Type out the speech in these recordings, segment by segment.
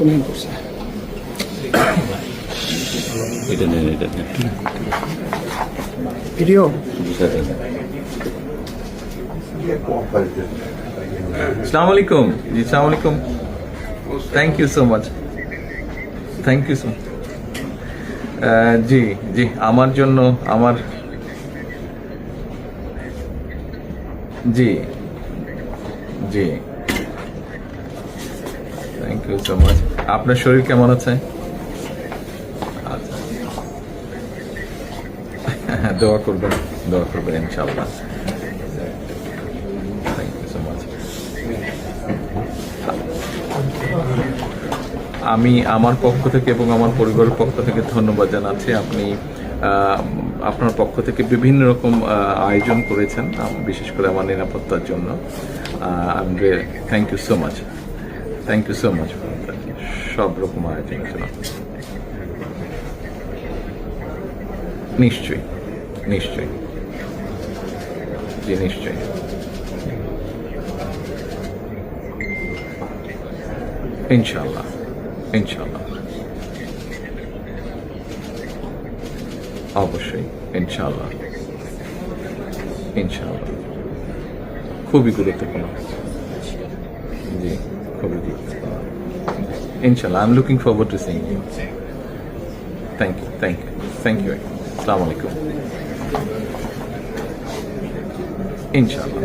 Phone করছে। এটা নেন, এটা নেন। ভিডিও আসসালামু আলাইকুম। জি আসসালামু আলাইকুম। Thank you so much, thank you so much. জি জি, আমার জন্য আমার জি জি, থ্যাংক ইউ সো মাচ। আপনার শরীর কেমন আছে? আচ্ছা, দোয়া করবেন, দোয়া করবেন ইনশাআল্লাহ। Thank you so much. আমি আমার পক্ষ থেকে এবং আমার পরিবারের পক্ষ থেকে ধন্যবাদ জানাচ্ছি। আপনি আপনার পক্ষ থেকে বিভিন্ন রকম আয়োজন করেছেন, বিশেষ করে আমার নিরাপত্তার জন্য। Thank you so much, thank you so much সব রকম আয়োজনের জন্য। নিশ্চয়ই নিশ্চয়ই, জি নিশ্চয়ই। ইনশাআল্লাহ ইনশাআল্লাহ, অবশ্যই ইনশাআল্লাহ ইনশাআল্লাহ। খুবই গুরুত্বপূর্ণ, জি খুবই গুরুত্বপূর্ণ। ইনশাআল্লাহ, I am looking forward to seeing you. Thank you, thank you, thank you. আসসালামু আলাইকুম। ইনশাআল্লাহ,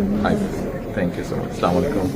থ্যাংক ইউ সো মাচ। আসসালামু আলাইকুম।